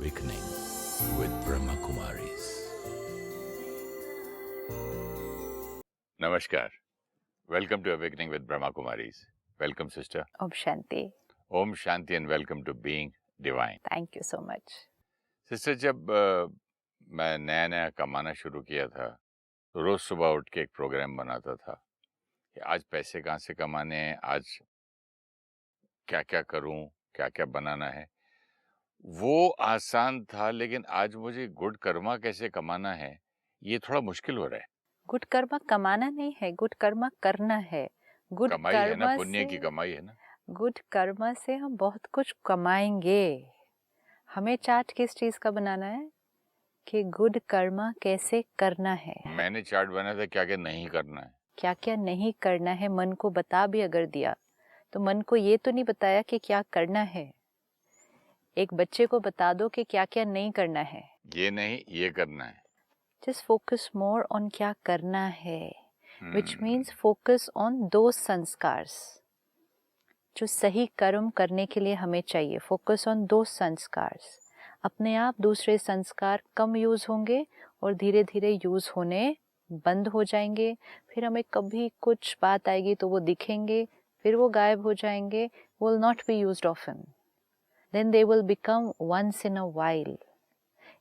Awakening with Brahma Kumaris. Namaskar. Welcome to Awakening with Brahma Kumaris. Welcome, sister. Om Shanti. Om Shanti and welcome to Being Divine. Thank you so much. Sister, जब मैं नया नया कमाना शुरू किया था तो रोज सुबह उठ के एक प्रोग्राम बनाता था कि आज पैसे कहाँ से कमाने हैं, आज क्या क्या करूं, क्या क्या बनाना है। वो आसान था, लेकिन आज मुझे गुड कर्मा कैसे कमाना है ये थोड़ा मुश्किल हो रहा है। गुड कर्मा कमाना नहीं है, गुड कर्मा करना है। गुड कमाई है ना, कर्मा पुण्य की कमाई है ना। गुड कर्मा से हम बहुत कुछ कमाएंगे। हमें चार्ट किस चीज का बनाना है कि गुड कर्मा कैसे करना है। मैंने चार्ट बनाया था क्या क्या नहीं करना है, क्या क्या नहीं करना है। मन को बता भी अगर दिया तो मन को ये तो नहीं बताया कि क्या करना है। एक बच्चे को बता दो कि क्या क्या नहीं करना है, ये नहीं ये करना है। जस्ट फोकस मोर ऑन क्या करना है, which means focus on those संस्कार जो सही कर्म करने के लिए हमें चाहिए। फोकस ऑन दो संस्कार। अपने आप दूसरे संस्कार कम यूज होंगे और धीरे धीरे यूज होने बंद हो जाएंगे। फिर हमें कभी कुछ बात आएगी तो वो दिखेंगे, फिर वो गायब हो जाएंगे, will not be used often, then they will become once in a while।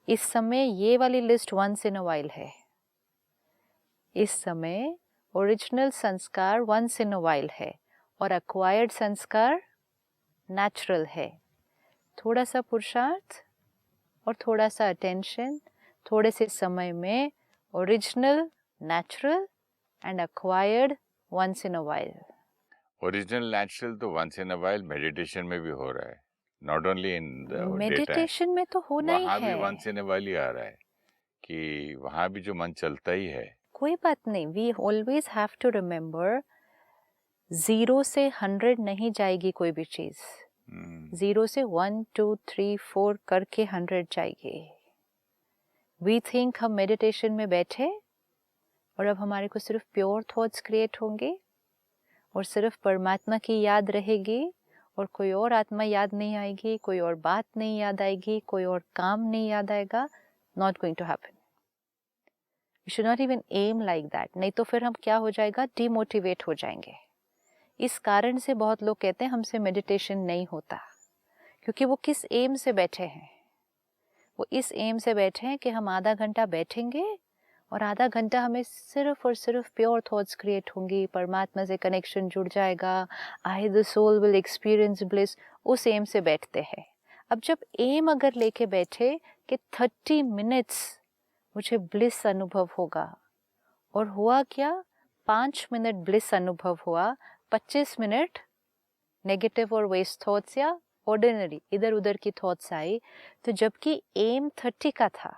इस समय ये वाली list once in a while है। इस समय ओरिजिनल संस्कार once in a while है और acquired संस्कार नेचुरल है। थोड़ा सा पुरुषार्थ और थोड़ा सा अटेंशन, थोड़े से समय में original, natural and acquired once in a while। Original natural तो once in a while meditation में भी हो रहा है, not only in the meditation में तो होना ही वहाँ भी है। Once in a while he आ रहा है कि वहाँ भी जो मन चलता ही है। कोई बात नहीं, we always have to remember 0 से 100 नहीं जाएगी कोई भी चीज। 0 से 1 2 3 4 करके 100 जाएगी। वी थिंक हम मेडिटेशन में बैठे और अब हमारे को सिर्फ प्योर थॉट्स क्रिएट होंगे और सिर्फ परमात्मा की याद रहेगी और कोई और आत्मा याद नहीं आएगी, कोई और बात नहीं याद आएगी, कोई और काम नहीं याद आएगा। Not going to happen. We should not even am like that, नहीं तो फिर हम क्या हो जाएगा, डिमोटिवेट हो जाएंगे। इस कारण से बहुत लोग कहते हैं हमसे मेडिटेशन नहीं होता, क्योंकि वो किस एम से बैठे हैं। वो इस एम से बैठे हैं कि हम आधा घंटा बैठेंगे और आधा घंटा हमें सिर्फ और सिर्फ प्योर थॉट्स क्रिएट होंगी, परमात्मा से कनेक्शन जुड़ जाएगा, I the soul will experience bliss. उस एम से बैठते हैं। अब जब एम अगर लेके बैठे कि 30 मिनट्स मुझे ब्लिस अनुभव होगा, और हुआ क्या, 5 मिनट ब्लिस अनुभव हुआ, 25 मिनट नेगेटिव और वेस्ट थॉट्स या ऑर्डिनरी इधर उधर की थॉट्स आई, तो जबकि एम 30 का था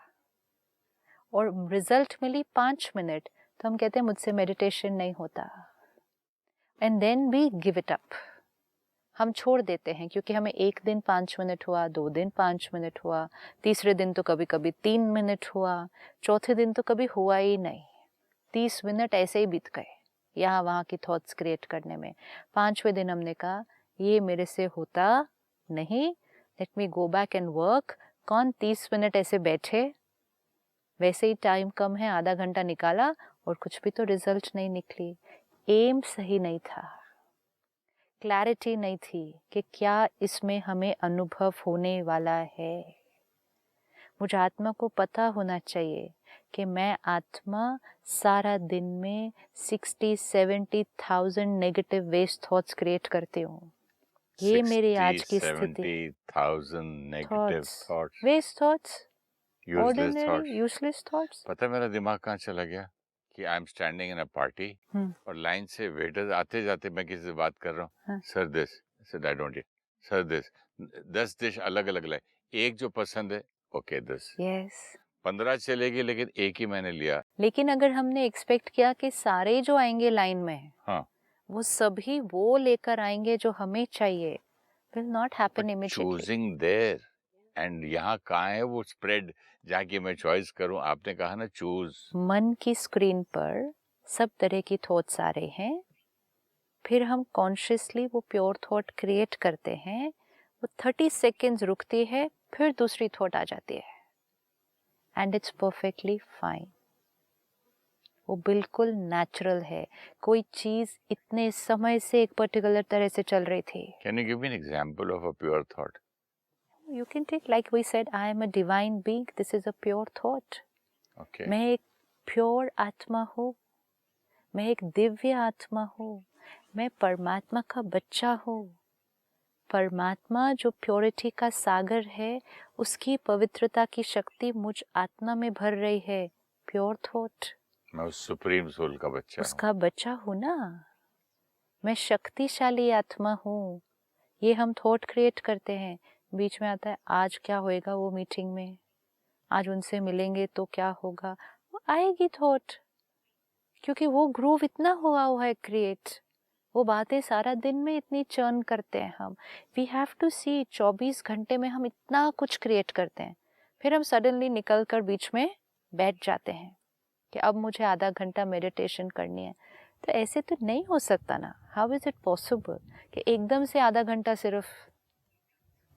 और रिजल्ट मिली 5 मिनट, तो हम कहते हैं मुझसे मेडिटेशन नहीं होता। And then we give it up. हम छोड़ देते हैं, क्योंकि हमें एक दिन 5 मिनट हुआ, 2 दिन 5 मिनट हुआ, तीसरे दिन तो कभी कभी 3 मिनट हुआ, चौथे दिन तो कभी हुआ ही नहीं। 30 मिनट ऐसे ही बीत गए यहाँ वहाँ की थॉट्स क्रिएट करने में। 5वें दिन हमने कहा ये मेरे से होता नहीं, let me go back and work. कौन 30 मिनट ऐसे बैठे, वैसे ही टाइम कम है, आधा घंटा निकाला और कुछ भी तो रिजल्ट नहीं निकली। एम सही नहीं था, क्लैरिटी नहीं थी कि क्या इसमें हमें अनुभव होने वाला है। मुझे आत्मा को पता होना चाहिए कि मैं आत्मा सारा दिन में 60-70,000 नेगेटिव वेस्ट थॉट्स क्रिएट करती हूँ। ये मेरी आज की स्थिति। 60-70,000 negative thoughts, waste thoughts, useless thoughts, ordinary useless thoughts. पता है मेरा दिमाग कहाँ चला गया कि I am standing in a party और लाइन से वेटर आते जाते मैं किसी से बात कर रहा हूँ, sir this, sir I don't, sir this, 10 dish अलग अलग लाए, एक जो पसंद है ओके दिस, यस 15 चलेगी लेकिन एक ही मैंने लिया। लेकिन अगर हमने एक्सपेक्ट किया कि सारे जो आएंगे लाइन में, हाँ, वो सभी वो लेकर आएंगे जो हमें चाहिए, will not happen immediately। Choosing there and यहाँ कहाँ है वो स्प्रेड जाके मैं चॉइस करूं। आपने कहा ना चूज। मन की स्क्रीन पर सब तरह की थॉट्स आ रहे हैं, फिर हम कॉन्शियसली वो प्योर थॉट क्रिएट करते हैं। वो 30 सेकेंड्स रुकती है, फिर दूसरी थॉट आ जाती है, एंड इट्स परफेक्टली फाइन। वो बिल्कुल नेचुरल है। कोई चीज इतने समय से एक पर्टिकुलर तरह से चल रही थी। Can you give me an example of a pure thought? You can take, like we said, I am a divine being. This is a pure thought. Okay. मैं एक प्योर आत्मा हूँ, मैं एक दिव्य आत्मा हूँ, मैं परमात्मा का बच्चा हूँ। परमात्मा जो प्योरिटी का सागर है, उसकी पवित्रता की शक्ति मुझ आत्मा में भर रही है। प्योर थॉट, मैं उस सुप्रीम सोल का बच्चा हूँ। उसका बच्चा हूँ ना। मैं शक्तिशाली आत्मा हूँ। ये हम थॉट क्रिएट करते हैं, बीच में आता है आज क्या होएगा वो मीटिंग में, आज उनसे मिलेंगे तो क्या होगा, वो आएगी थॉट, क्योंकि वो ग्रूव इतना हुआ है क्रिएट, वो बातें सारा दिन में इतनी चर्न करते हैं हम। वी हैव टू सी 24 घंटे में हम इतना कुछ क्रिएट करते हैं, फिर हम सडनली निकल कर बीच में बैठ जाते हैं कि अब मुझे आधा घंटा मेडिटेशन करनी है। तो ऐसे तो नहीं हो सकता ना। हाउ इज इट पॉसिबल कि एकदम से आधा घंटा सिर्फ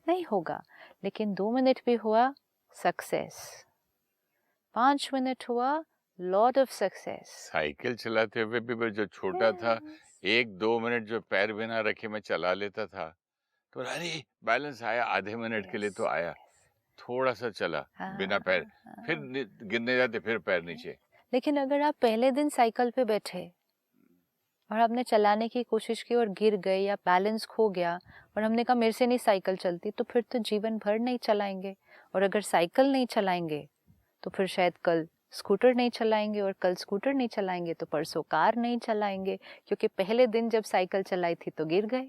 नहीं होगा। लेकिन 2 मिनट भी हुआ सक्सेस, 5 मिनट हुआ लॉट ऑफ सक्सेस। साइकिल चलाते हुए भी मैं जो छोटा था, 1-2 मिनट जो पैर बिना रखे मैं चला लेता था, तो अरे बैलेंस आया, आधे मिनट के लिए तो आया, थोड़ा सा चला बिना पैर, फिर गिरने जाते, फिर पैर नीचे। लेकिन अगर आप पहले दिन साइकिल पे बैठे और आपने चलाने की कोशिश की और गिर गए या बैलेंस खो गया और हमने कहा मेरे से नहीं साइकिल चलती, तो फिर तो जीवन भर नहीं चलाएंगे। और अगर साइकिल नहीं चलाएंगे तो फिर शायद कल स्कूटर नहीं चलाएंगे, और कल स्कूटर नहीं चलाएंगे तो परसों कार नहीं चलाएंगे, क्योंकि पहले दिन जब साइकिल चलाई थी तो गिर गए।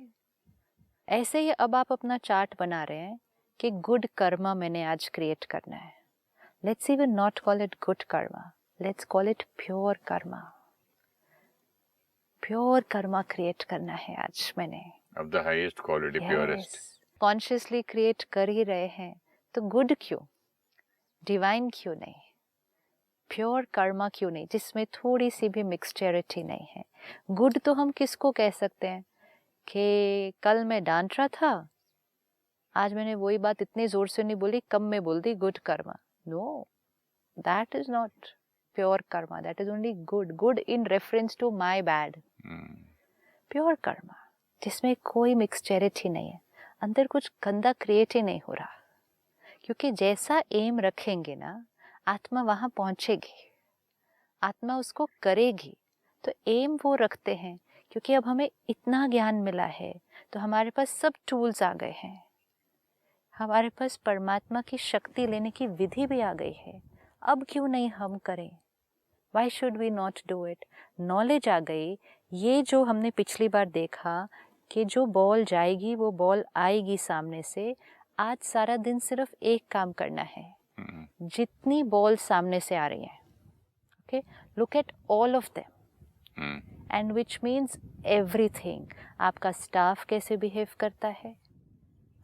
ऐसे ही अब आप अपना चार्ट बना रहे हैं कि गुड कर्मा मैंने आज क्रिएट करना है। Let's even not call it good Karma, let's call it pure Karma. Pure Karma create करना है आज मैंने, of the highest quality, purest. Consciously create कर ही रहे हैं तो गुड क्यों, डिवाइन क्यों नहीं, प्योर कर्मा क्यों नहीं, जिसमें थोड़ी सी भी मिक्सचरिटी नहीं है। गुड तो हम किसको कह सकते हैं कि कल मैं डांट रहा था, आज मैंने वही बात इतनी जोर से नहीं बोली, कम में बोल दी, good karma. No, that is not pure karma, that is only good, good in reference to my bad. Pure karma जिसमें कोई मिक्सचरिटी नहीं है, अंदर कुछ गंदा क्रिएट ही नहीं हो रहा, क्योंकि जैसा एम रखेंगे ना आत्मा वहां पहुंचेगी, आत्मा उसको करेगी। तो एम वो रखते हैं क्योंकि अब हमें इतना ज्ञान मिला है, तो हमारे पास सब टूल्स आ गए हैं, हमारे पास परमात्मा की शक्ति लेने की विधि भी आ गई है। अब क्यों नहीं हम करें, why should we not do it. Knowledge आ गई। ये जो हमने पिछली बार देखा कि जो बॉल जाएगी वो बॉल आएगी सामने से, आज सारा दिन सिर्फ एक काम करना है, जितनी बॉल सामने से आ रही है, okay, look at all of them, and which means everything. आपका स्टाफ कैसे बिहेव करता है,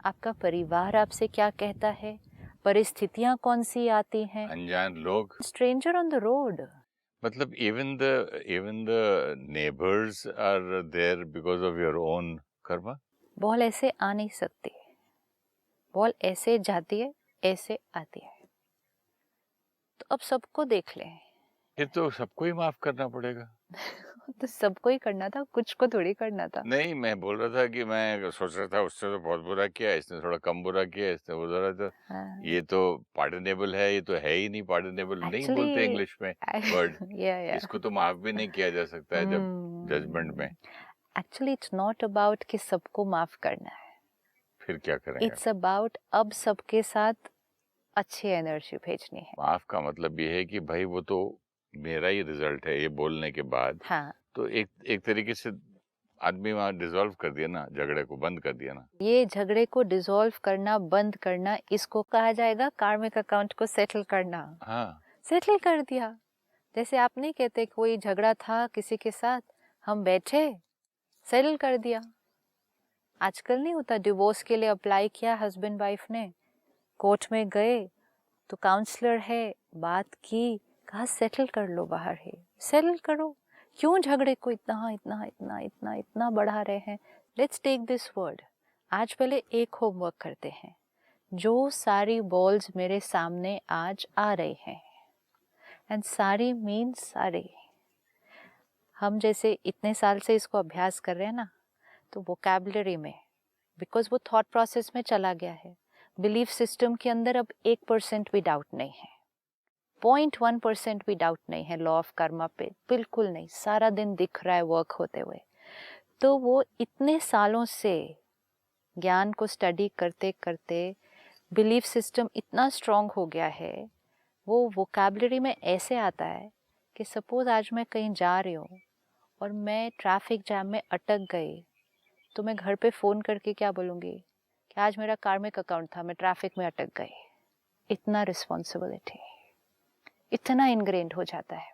आपका परिवार आपसे क्या कहता है, परिस्थितियां कौन सी आती हैं, अनजान लोग, स्ट्रेंजर ऑन द रोड, मतलब even the neighbors are there because of your own karma. Ball ऐसे आ नहीं सकती, बॉल ऐसे जाती है, ऐसे आती है। तो अब सबको देख लें। फिर तो सबको ही माफ करना पड़ेगा। तो सबको ही करना था, कुछ को थोड़ी करना था। नहीं, मैं बोल रहा था कि मैं सोच रहा था उससे तो बहुत बुरा किया, इसने थोड़ा कम बुरा किया, इसने बुरा, तो ये तो पार्डनेबल है, ये तो है ही नहीं पार्डनेबल, नहीं बोलते इंग्लिश में वर्ड। इसको तो माफ भी नहीं किया जा सकता है जब जजमेंट में। एक्चुअली इट्स नॉट अबाउट कि सबको माफ करना है, फिर क्या करेंगे? इट्स अबाउट अब सबके साथ अच्छी एनर्जी भेजनी है। माफ का मतलब ये है कि भाई वो तो मेरा ही रिजल्ट है, ये बोलने के बाद। हाँ, तो एक तरीके से आदमी वहाँ डिसॉल्व कर दिया ना, झगड़े को बंद कर दिया ना। ये झगड़े को डिसॉल्व करना, बंद करना, इसको कहा जाएगा कार्मिक अकाउंट को सेटल करना। हाँ, सेटल कर दिया। जैसे आप नहीं कहते कोई झगड़ा था किसी के साथ, हम बैठे सेटल कर दिया। आजकल नहीं होता, डिवोर्स के लिए अप्लाई किया हस्बैंड वाइफ ने, कोर्ट में गए तो काउंसलर है, बात की, कहा सेटल कर लो, बाहर है, सेटल करो। क्यों झगड़े को इतना इतना इतना इतना इतना बढ़ा रहे हैं? Let's take this word. आज पहले एक होमवर्क करते हैं, जो सारी बॉल्स मेरे सामने आज आ रहे हैं, एंड सारी मीन्स सारे, हम जैसे इतने साल से इसको अभ्यास कर रहे हैं ना, तो वोकैबुलरी में, बिकॉज वो थॉट प्रोसेस में चला गया है, बिलीफ सिस्टम के अंदर अब 1% भी डाउट नहीं है, 0.1% भी डाउट नहीं है लॉ ऑफ कर्मा पे, बिल्कुल नहीं, सारा दिन दिख रहा है वर्क होते हुए। तो वो इतने सालों से ज्ञान को स्टडी करते करते बिलीफ सिस्टम इतना स्ट्रांग हो गया है, वो वोकैबुलरी में ऐसे आता है कि सपोज आज मैं कहीं जा रही हूँ और मैं ट्रैफिक जैम में अटक गई, तो मैं घर पे फ़ोन करके क्या बोलूँगी कि आज मेरा कार्मिक अकाउंट था, मैं ट्रैफिक में अटक गई। इतना रिस्पॉन्सिबिलिटी, इतना इनग्रेन्ड हो जाता है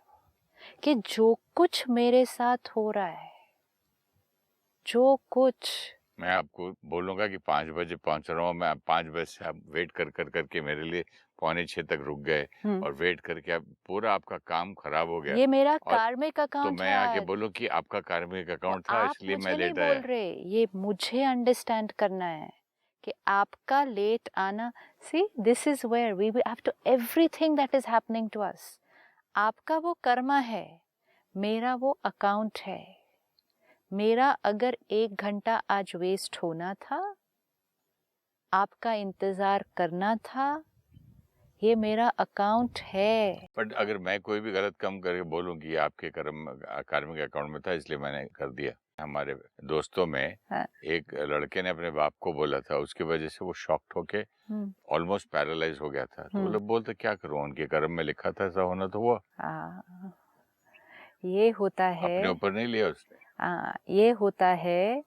कि जो कुछ मेरे साथ हो रहा है, जो कुछ, मैं आपको बोलूंगा कि 5 बजे पहुंच रहा हूँ, मैं 5 बजे से आप वेट कर करके मेरे लिए 5:45 तक रुक गए और वेट करके आप पूरा आपका काम खराब हो गया। ये मेरा और कार्मिक तो अकाउंट मैं है आके आज। बोलूं कि आपका कार्मिक अकाउंट था आप इसलिए मैं मुझे नहीं लेट बोल आया। रहे, ये मुझे अंडरस्टैंड करना है कि आपका लेट आना, see this is where we have to, everything that is happening to us, आपका वो कर्मा है, मेरा वो अकाउंट है। मेरा अगर 1 घंटा आज वेस्ट होना था, आपका इंतजार करना था, ये मेरा अकाउंट है। बट अगर मैं कोई भी गलत काम करके बोलूं कि आपके कार्मिक अकाउंट में था इसलिए मैंने कर दिया। हमारे दोस्तों में हाँ। एक लड़के ने अपने बाप को बोला था, उसकी वजह से वो शॉक्ड होके ऑलमोस्ट पैरालाइज हो गया था। तो वो लोग बोलते क्या करूं, उनके कर्म में लिखा था ऐसा होना तो हुआ। ये होता है, अपने ऊपर नहीं लिया उसने। ये होता है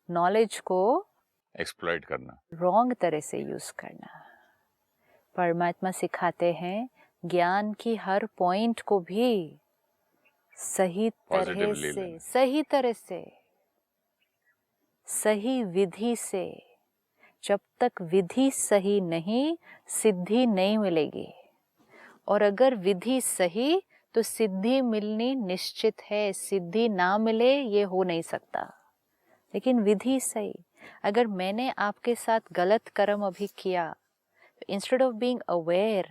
नॉलेज को एक्सप्लॉइट करना, रॉन्ग तरह से यूज करना। परमात्मा सिखाते हैं ज्ञान की हर पॉइंट को भी सही तरह से, सही तरह से, सही विधि से, जब तक विधि सही नहीं सिद्धि नहीं मिलेगी, और अगर विधि सही तो सिद्धि मिलनी निश्चित है, सिद्धि ना मिले ये हो नहीं सकता। लेकिन विधि सही, अगर मैंने आपके साथ गलत कर्म अभी किया, इंस्टेड ऑफ बीइंग अवेयर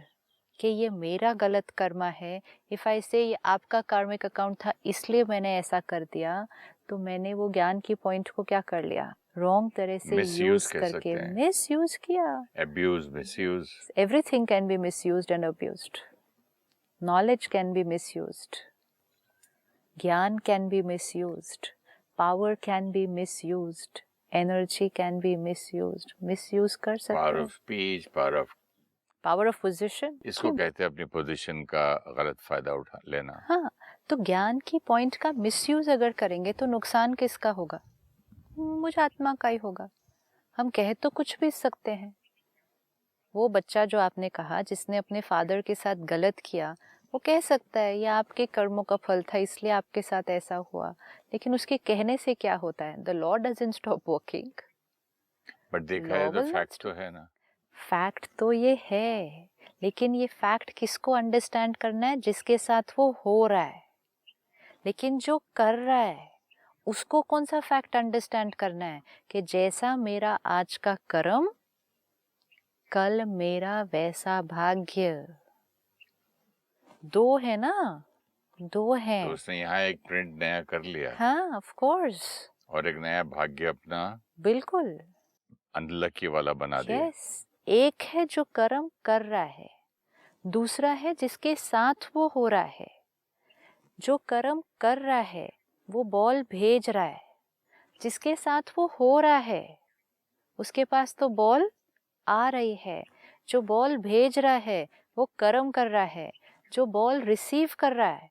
कि ये मेरा गलत कर्मा है, इफ आई से ये आपका कार्मिक अकाउंट था इसलिए मैंने ऐसा कर दिया, तो मैंने वो ज्ञान की पॉइंट को क्या कर लिया, रॉन्ग तरह से यूज करके मिस यूज किया। Abuse, misuse, everything can be misused and abused, knowledge can be misused, ज्ञान can be misused, power can be misused, energy can be misused, misuse कर सकते हैं। Power of speech, power of position, इसको कहते हैं अपनी position का गलत फायदा उठा लेना। हाँ, तो ज्ञान की पॉइंट का मिसयूज अगर करेंगे तो नुकसान किसका होगा, मुझ आत्मा का ही होगा। हम कह तो कुछ भी सकते हैं, वो बच्चा जो आपने कहा जिसने अपने फादर के साथ गलत किया, वो कह सकता है ये आपके कर्मों का फल था इसलिए आपके साथ ऐसा हुआ, लेकिन उसके कहने से क्या होता है, the law doesn't stop working. But देखा है तो फैक्ट तो है ना, फैक्ट तो ये है, लेकिन ये फैक्ट किसको अंडरस्टैंड करना है, जिसके साथ वो हो रहा है। लेकिन जो कर रहा है उसको कौन सा फैक्ट अंडरस्टैंड करना है कि जैसा मेरा आज का कर्म, कल मेरा वैसा भाग्य। दो है ना, दो है। तो उसने यहाँ एक प्रिंट नया कर लिया, हाँ ऑफ कोर्स, और एक नया भाग्य अपना बिल्कुल अनलकी वाला बना दिया। यस, एक है जो कर्म कर रहा है, दूसरा है जिसके साथ वो हो रहा है। जो कर्म कर रहा है वो बॉल भेज रहा है, जिसके साथ वो हो रहा है उसके पास तो बॉल आ रही है। जो बॉल भेज रहा है वो कर्म कर रहा है, जो बॉल रिसीव कर रहा है।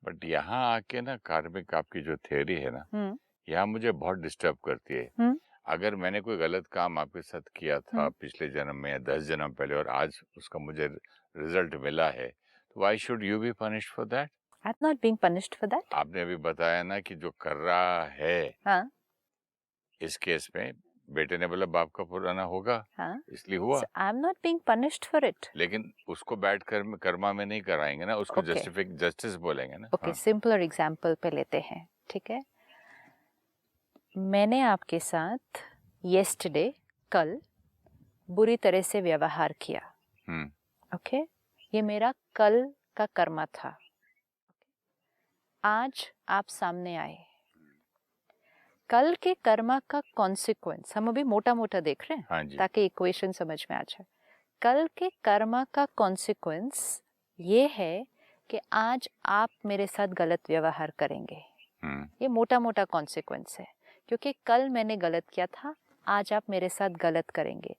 बट यहाँ आके ना कार्मिक आपकी जो थ्योरी है ना, यहाँ मुझे बहुत डिस्टर्ब करती है। अगर मैंने कोई गलत काम आपके साथ किया था पिछले जन्म में या 10 जन्म पहले और आज उसका मुझे रिजल्ट मिला है, तो why should you be punished for that? I am not being punished for that. आपने अभी बताया ना कि जो कर रहा है, इस केस में बेटे ने बोला बाप का पुराना होगा, इसलिए हुआ। I am not being punished for it. लेकिन उसको बैठ कर कर्मा में नहीं कराएंगे ना, उसको जस्टिस बोलेंगे ना। ओके, सिंपलर एग्जांपल पे लेते हैं, ठीक है। मैंने आपके साथ येस्टरडे, कल बुरी तरह से व्यवहार किया, ओके, ये मेरा कल का कर्मा था। आज आप सामने आए, कल के कर्मा का कॉन्सिक्वेंस हम अभी मोटा मोटा देख रहे हैं, हाँ जी। ताकि इक्वेशन समझ में आ जाए। कल के कर्मा का कॉन्सिक्वेंस ये है कि आज आप मेरे साथ गलत व्यवहार करेंगे। ये मोटा मोटा कॉन्सिक्वेंस है, क्योंकि कल मैंने गलत किया था, आज आप मेरे साथ गलत करेंगे।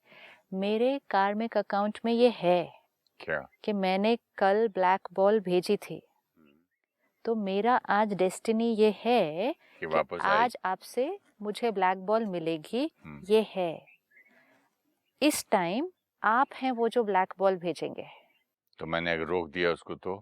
मेरे कार्मिक अकाउंट में ये है क्या कि मैंने कल ब्लैक बॉल भेजी थी, तो मेरा आज डेस्टिनी ये है कि कि वापस आज आपसे मुझे ब्लैक बॉल मिलेगी। ये है, इस टाइम आप हैं वो जो ब्लैक बॉल भेजेंगे। तो मैंने अगर रोक दिया उसको तो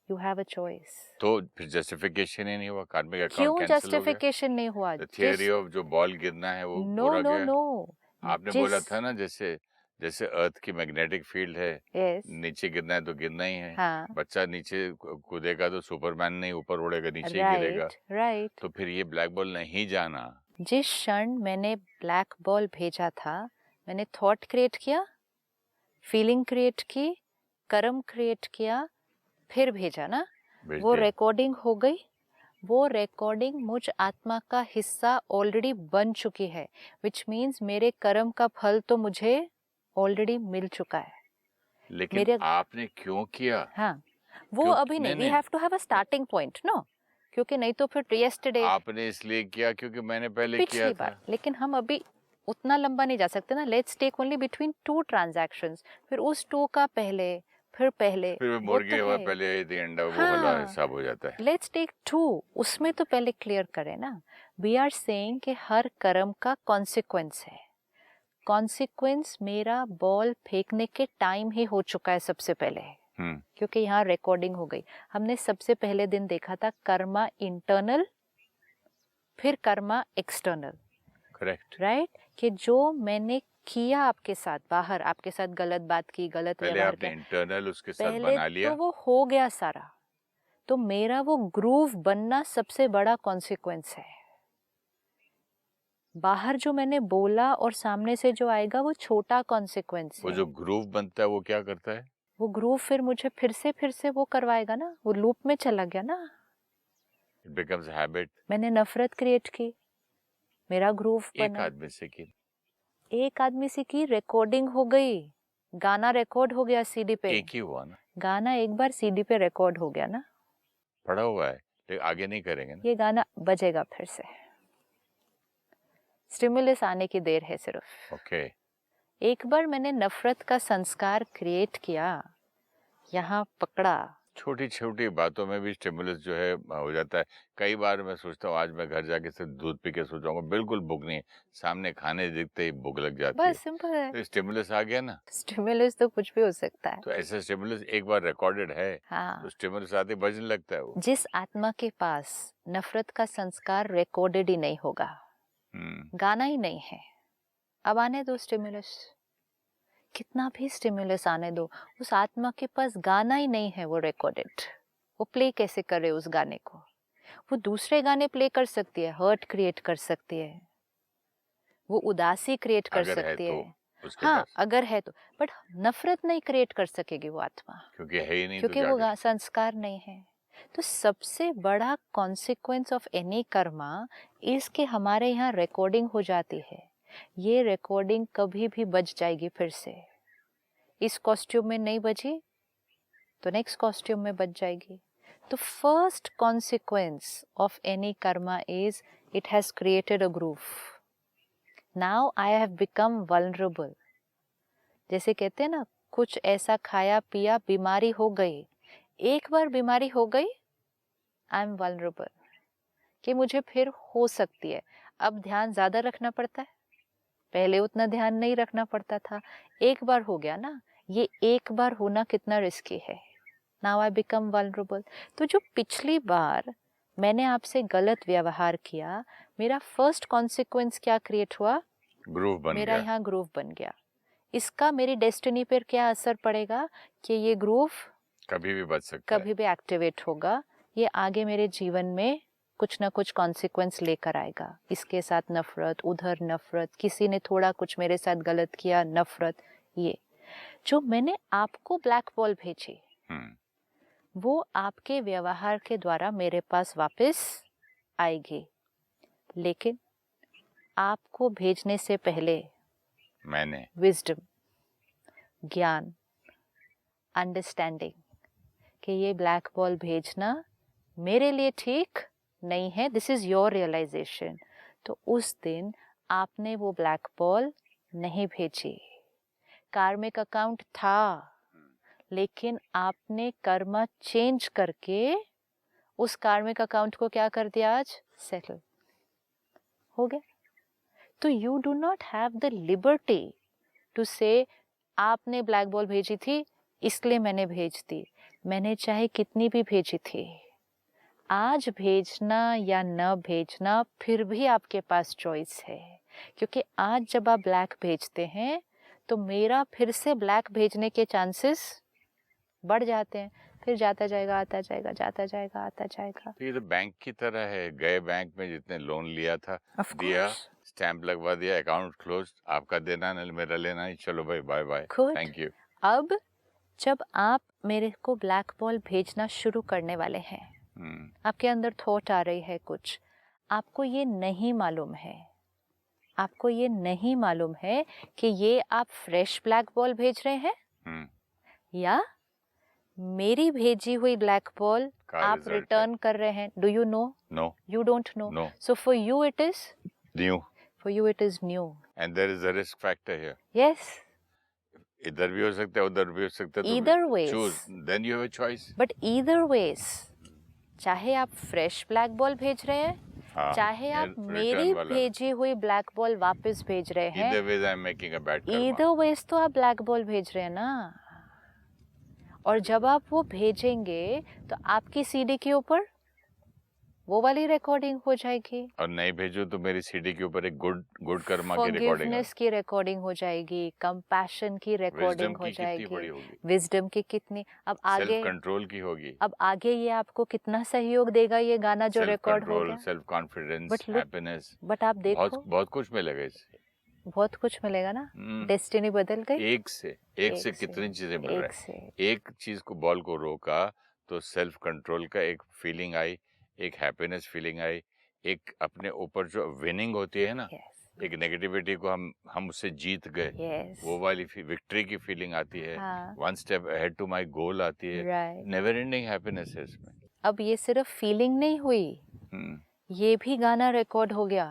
यू हैव अ चॉइस। तो फिर जस्टिफिकेशन ही नहीं हुआ, कार्मिक अकाउंट क्यों कैंसिल हो गया। जस्टिफिकेशन नहीं हुआ? थियरी ऑफ जो बॉल गिरना है वो नो पूरा नो गया। नो, आपने बोला था ना, जैसे जैसे अर्थ की मैग्नेटिक फील्ड है, yes, नीचे गिरना है तो गिरना ही है। हाँ, बच्चा नीचे कूदेगा तो सुपरमैन नहीं ऊपर उड़ेगा, नीचे ही गिरेगा। राइट। तो फिर ये ब्लैक बॉल नहीं जाना। जिस क्षण मैंने ब्लैक बॉल भेजा था, मैंने थॉट क्रिएट किया, फीलिंग क्रिएट की, कर्म क्रिएट किया, फिर भेजा ना, भेज वो दिया। रिकॉर्डिंग हो गई। वो रिकॉर्डिंग मुझ आत्मा का हिस्सा ऑलरेडी बन चुकी है, विच मीन्स मेरे कर्म का फल तो मुझे ऑलरेडी मिल चुका है। लेकिन मेरे आपने क्यों किया? हाँ, वो क्यों? अभी नहीं, we have to have a starting point, no, क्योंकि नहीं तो फिर यस्टरडे आपने इसलिए किया क्योंकि मैंने पहले किया पिछली था। बार। लेकिन हम अभी उतना लंबा नहीं जा सकते ना, let's take only between two transactions, फिर उस टू का पहले, फिर फिर वो मुर्गे तो हुआ है। पहले अंडा, वो हाँ, वाला हिसाब हो जाता है। लेट्स टेक टू, उसमें तो पहले क्लियर करें ना। वी आर सेइंग कि हर कर्म का कॉन्सिक्वेंस है। कॉन्सिक्वेंस मेरा बॉल फेंकने के टाइम ही हो चुका है सबसे पहले, क्योंकि यहाँ रिकॉर्डिंग हो गई। हमने सबसे पहले दिन देखा था कर्मा इंटरनल, फिर कर्मा एक्सटर्नल, करेक्ट, राइट, कि जो मैंने किया आपके साथ, बाहर आपके साथ गलत बात की, गलत पहले व्यवहार आपने किया, इंटरनल उसके साथ पहले बना लिया। तो वो हो गया सारा, तो मेरा वो ग्रूव बनना सबसे बड़ा कॉन्सिक्वेंस है। बाहर जो मैंने बोला और सामने से जो आएगा वो छोटा कॉन्सिक्वेंस वो है। जो ग्रूव बनता है वो क्या करता है? वो ग्रूव फिर मुझे फिर से वो करवाएगा ना, वो लूप में चला गया ना। It becomes habit. मैंने नफरत क्रिएट की, मेरा ग्रूव एक बना। आदमी से की, एक आदमी से की, रिकॉर्डिंग हो गई, गाना रिकॉर्ड हो गया सीडी पे। एक ही हुआ ना, गाना एक बार सीडी पे रिकॉर्ड हो गया ना, पड़ा हुआ है, लेकिन आगे नहीं करेंगे ना। ये गाना बजेगा फिर से। स्टिमुलस आने की देर है सिर्फ। ओके। एक बार मैंने नफरत का संस्कार क्रिएट किया, यहाँ पकड़ा। छोटी छोटी बातों में भी स्टिमुलस जो है हो जाता है। कई बार मैं सोचता हूँ आज मैं घर जाके सिर्फ दूध पी के सो जाऊंगा, बिल्कुल भूख नहीं है, सामने खाने दिखते ही भूख लग जाती है। बस सिंपल है। तो स्टिमुलस आ गया ना। स्टिमुलस तो कुछ भी हो सकता है। तो ऐसा स्टिमुलस एक बार रिकॉर्डेड है, हाँ, तो स्टिमुलस आते ही बजने लगता है वो। जिस आत्मा के पास नफरत का संस्कार रिकॉर्डेड ही नहीं होगा, गाना ही नहीं है, अब आने दो स्टिमुलस, कितना भी स्टिमुलस आने दो, उस आत्मा के पास गाना ही नहीं है वो रिकॉर्डेड। वो प्ले कैसे करे उस गाने को? वो दूसरे गाने प्ले कर सकती है, हर्ट क्रिएट कर सकती है, वो उदासी क्रिएट कर अगर है सकती तो है। उसके हाँ, पास, अगर है तो, बट नफरत नहीं क्रिएट कर सकेगी वो आत्मा, क्योंकि है ही नहीं, क्योंकि तो क्या वो करे? संस्कार नहीं है। तो सबसे बड़ा consequence of any Karma is कि हमारे यहाँ रिकॉर्डिंग हो जाती है। ये रिकॉर्डिंग कभी भी बज जाएगी फिर से। इस कॉस्ट्यूम में नहीं बजी तो नेक्स्ट कॉस्ट्यूम में बच जाएगी। तो first consequence of any Karma is it has created a groove. Now I have become vulnerable. जैसे कहते हैं ना, कुछ ऐसा खाया पिया, बीमारी हो गई, एक बार बीमारी हो गई, आई एम वल्नरेबल, कि मुझे फिर हो सकती है। अब ध्यान ज्यादा रखना पड़ता है, पहले उतना ध्यान नहीं रखना पड़ता था। एक बार हो गया ना, ये एक बार होना कितना रिस्की है। Now I become vulnerable. तो जो पिछली बार मैंने आपसे गलत व्यवहार किया, मेरा फर्स्ट कॉन्सिक्वेंस क्या क्रिएट हुआ? ग्रूव बन मेरा गया। यहाँ ग्रूव बन गया। इसका मेरी डेस्टिनी पर क्या असर पड़ेगा कि ये ग्रूव कभी भी बच सकता है। कभी भी एक्टिवेट होगा, ये आगे मेरे जीवन में कुछ ना कुछ कॉन्सिक्वेंस लेकर आएगा। इसके साथ नफरत, उधर नफरत, किसी ने थोड़ा कुछ मेरे साथ गलत किया, नफरत। ये जो मैंने आपको ब्लैक बॉल भेजी, वो आपके व्यवहार के द्वारा मेरे पास वापस आएगी। लेकिन आपको भेजने से पहले मैंने विजडम, ज्ञान, अंडरस्टैंडिंग कि ये ब्लैक बॉल भेजना मेरे लिए ठीक नहीं है, दिस इज योर रियलाइजेशन। तो उस दिन आपने वो ब्लैक बॉल नहीं भेजी। कार्मिक अकाउंट था, लेकिन आपने कर्मा चेंज करके उस कार्मिक अकाउंट को क्या कर दिया, आज सेटल हो गया। तो you do not have the liberty to say आपने ब्लैक बॉल भेजी थी इसलिए मैंने भेज दी। मैंने चाहे कितनी भी भेजी थी, आज भेजना या न भेजना फिर भी आपके पास चॉइस है। क्योंकि आज जब आप ब्लैक भेजते हैं तो मेरा फिर से ब्लैक भेजने के चांसेस बढ़ जाते हैं। फिर जाता जाएगा, आता जाएगा, जाता जाएगा, आता जाएगा। तो ये तो बैंक की तरह है। गए बैंक में जितने लोन लिया था, दिया, स्टैंप लगवा दिया, अकाउंट क्लोज, आपका देना नहीं मेरा लेना नहीं, चलो भाई बाय बाय, थैंक यू। अब जब आप मेरे को ब्लैक बॉल भेजना शुरू करने वाले हैं, आपके अंदर थॉट आ रही है कुछ, आपको ये नहीं मालूम है, आपको ये नहीं मालूम है कि ये आप फ्रेश ब्लैक बॉल भेज रहे हैं या मेरी भेजी हुई ब्लैक बॉल आप रिटर्न कर रहे हैं। Do you know? No, you don't know. So for you it is new, for you it is new, and there is a risk factor here. Yes, इधर भी हो सकता है, उधर भी हो सकता है, either ways, choose, then you have a choice. but either ways, चाहे आप फ्रेश ब्लैक बॉल भेज रहे हैं, चाहे आप मेरी भेजी हुई ब्लैक बॉल वापस भेज रहे हैं, either ways I am making a bad karma. either ways तो आप ब्लैक बॉल भेज रहे हैं ना। और जब आप वो भेजेंगे तो आपकी सीडी के ऊपर वो वाली रिकॉर्डिंग हो जाएगी, और नहीं भेजो तो मेरी सीडी के ऊपर एक गुड कर्मा की रिकॉर्डिंग, फॉरगिवनेस की रिकॉर्डिंग हो जाएगी, कंपैशन की रिकॉर्डिंग हो जाएगी, विजडम की कितनी, अब आगे सेल्फ कंट्रोल की होगी। अब आगे ये आपको कितना सहयोग देगा ये गाना जो रिकॉर्ड हो गया, सेल्फ कॉन्फिडेंस, हैप्पीनेस, बट आप देखो बहुत कुछ मिलेगा इससे, बहुत कुछ मिलेगा ना। डेस्टिनी बदल गई, एक से कितनी चीजें मिल रही है। एक चीज को, बॉल को रोका तो सेल्फ कंट्रोल का एक फीलिंग आई, एक हैप्पीनेस फीलिंग आई, एक अपने ऊपर जो विनिंग होती है ना, एक नेगेटिविटी को हम उससे जीत गए, वो वाली विक्ट्री की फीलिंग आती है, one step ahead to my goal आती है, नेवर एंडिंग हैप्पीनेस है इसमें। अब ये सिर्फ फीलिंग नहीं हुई, ये भी गाना रिकॉर्ड हो गया।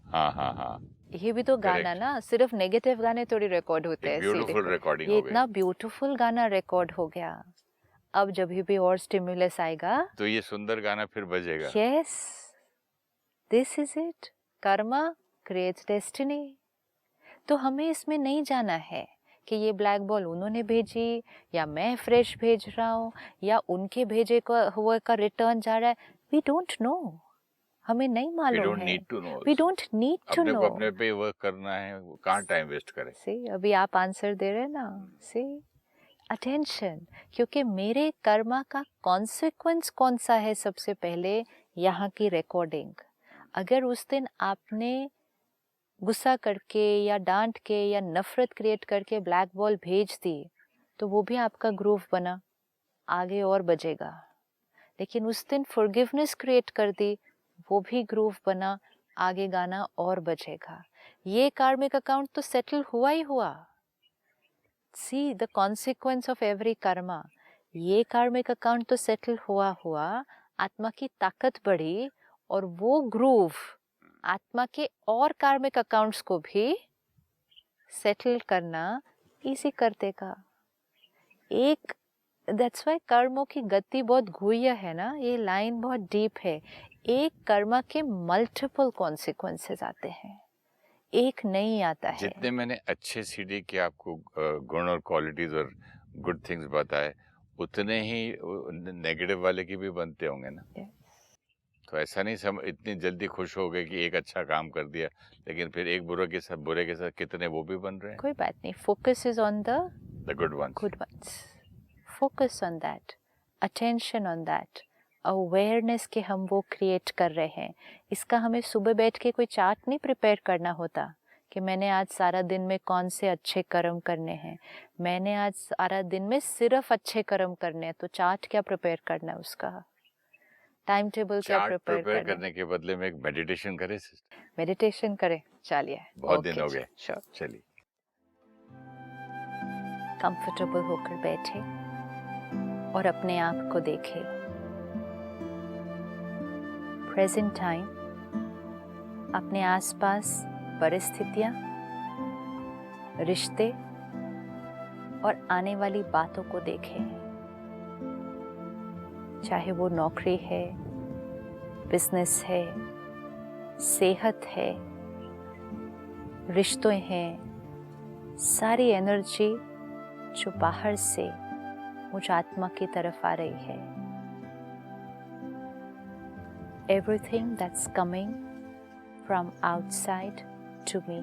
हाँ, ये भी तो गाना ना, सिर्फ नेगेटिव गाने थोड़ी रिकॉर्ड होते हैं, ब्यूटीफुल रिकॉर्डिंग ये इतना ब्यूटीफुल गाना रिकॉर्ड हो गया। अब जब भी और स्टिमुलस आएगा तो ये सुंदर गाना फिर बजेगा। Yes, this is it, Karma creates destiny. तो हमें इसमें नहीं जाना है कि ये ब्लैक बॉल उन्होंने भेजी या मैं फ्रेश भेज रहा हूँ या उनके भेजे हुए का रिटर्न जा रहा है। वी डोंट नो, हमें नहीं मालूम है। We don't need to know. अपने पे वर्क करना है, कहाँ टाइम वेस्ट करें। सी, अभी आप आंसर दे रहे हैं ना, सी, अटेंशन, क्योंकि मेरे कर्मा का कॉन्सिक्वेंस कौन सा है, सबसे पहले यहाँ की रिकॉर्डिंग। अगर उस दिन आपने गुस्सा करके या डांट के या नफरत क्रिएट करके ब्लैक बॉल भेज दी तो वो भी आपका ग्रूव बना, आगे और बजेगा। लेकिन उस दिन फॉरगिवनेस क्रिएट कर दी, वो भी ग्रूव बना, आगे गाना और बजेगा। ये कार्मिक अकाउंट तो सेटल हुआ ही हुआ। See the consequence of every Karma, ये कार्मिक अकाउंट तो सेटल हुआ, आत्मा की ताकत बढ़ी और वो ग्रूव आत्मा के और कार्मिक अकाउंट्स को भी सेटल करना इसी कर देगा। एक दैट्स वाई कर्मों की गति बहुत गुह्य है ना, ये लाइन बहुत डीप है। एक कर्मा के मल्टीपल कॉन्सिक्वेंसेस आते हैं, एक नहीं आता है। जितने मैंने अच्छे सीडी के आपको गुण और क्वालिटीज और गुड थिंग्स बताए, उतने ही नेगेटिव वाले की भी बनते होंगे ना। तो ऐसा नहीं इतनी जल्दी खुश हो गए कि एक अच्छा काम कर दिया, लेकिन फिर एक बुरे के साथ कितने वो भी बन रहे हैं। कोई बात नहीं, focus is on the good ones. Focus on that, attention on that, awareness के हम वो क्रिएट कर रहे हैं। इसका हमें सुबह बैठ के कोई चार्ट नहीं प्रिपेयर करना होता कि मैंने आज सारा दिन में कौन से अच्छे कर्म करने हैं, मैंने आज सारा दिन में सिर्फ अच्छे कर्म करने हैं। तो चार्ट क्या प्रिपेयर करना है, उसका टाइम टेबल क्या प्रिपेयर करने के बदले में एक मेडिटेशन करें सिस्टर। मेडिटेशन करें, चलिए। बहुत दिन हो गए। श्योर। चलिए, कंफर्टेबल होकर बैठे और अपने आप को देखें। प्रेजेंट टाइम, अपने आसपास परिस्थितियां, रिश्ते और आने वाली बातों को देखें। चाहे वो नौकरी है, बिजनेस है, सेहत है, रिश्ते हैं, सारी एनर्जी जो बाहर से मुझ आत्मा की तरफ आ रही है, everything that's coming from outside to me,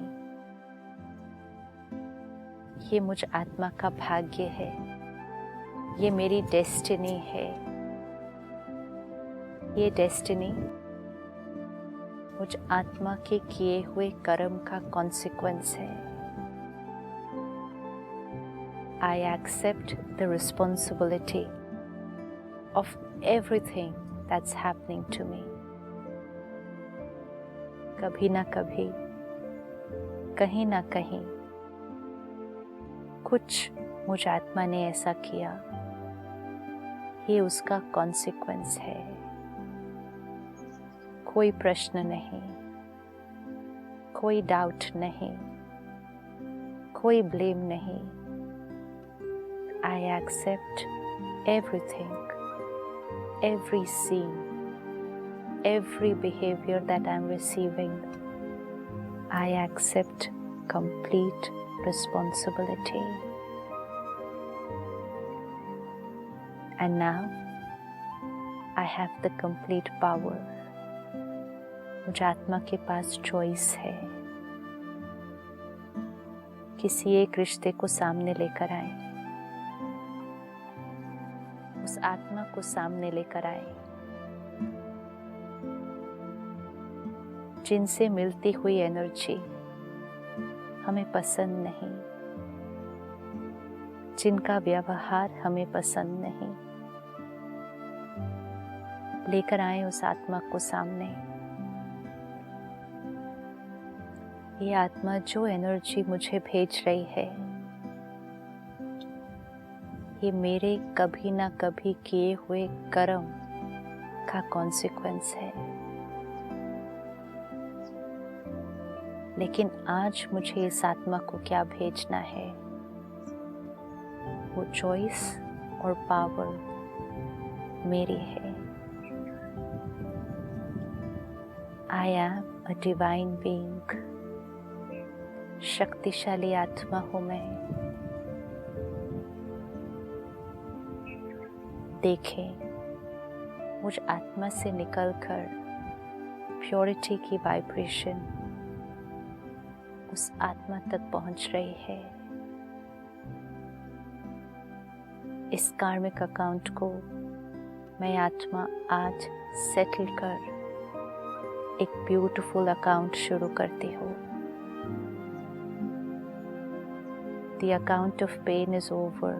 ये मुझ आत्मा का भाग्य है, ये मेरी डेस्टिनी है। ये डेस्टिनी मुझ आत्मा के किए हुए कर्म का कॉन्सिक्वेंस है। I accept the responsibility of everything that's happening to me. कभी ना कभी, कहीं ना कहीं कुछ मुझ आत्मा ने ऐसा किया, ये उसका कॉन्सिक्वेंस है। कोई प्रश्न नहीं, कोई डाउट नहीं, कोई ब्लेम नहीं। I accept everything, every scene, every behavior that I'm receiving. I accept complete responsibility. And now I have the complete power. मुझ आत्मा के पास चॉइस है। किसी एक रिश्ते को सामने लेकर आए, उस आत्मा को सामने लेकर आए जिनसे मिलती हुई एनर्जी हमें पसंद नहीं, जिनका व्यवहार हमें पसंद नहीं। लेकर आए उस आत्मा को सामने। ये आत्मा जो एनर्जी मुझे भेज रही है, ये मेरे कभी ना कभी किए हुए कर्म का कॉन्सिक्वेंस है। लेकिन आज मुझे इस आत्मा को क्या भेजना है, वो चॉइस और पावर मेरी है। I am a divine being. शक्तिशाली आत्मा हूँ मैं। देखें, मुझ आत्मा से निकलकर प्योरिटी की वाइब्रेशन उस आत्मा तक पहुंच रही है। इस कार्मिक अकाउंट को मैं आत्मा आज सेटल कर एक ब्यूटीफुल अकाउंट शुरू करती हूँ। The account of pain is over.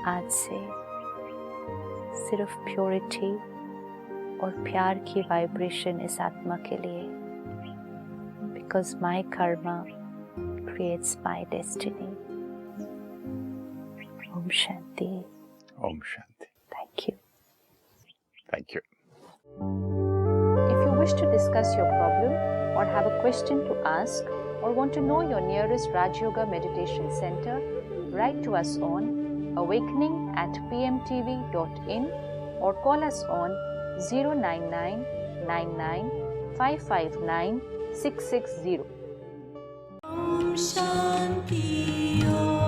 आज से सिर्फ प्योरिटी और प्यार की वाइब्रेशन इस आत्मा के लिए, because my karma creates my destiny. Om Shanti. Om Shanti. Thank you. Thank you. If you wish to discuss your problem or have a question to ask or want to know your nearest Raj Yoga Meditation Center, write to us on awakening@pmtv.in or call us on 099 99 559 660. Om Shanti Om.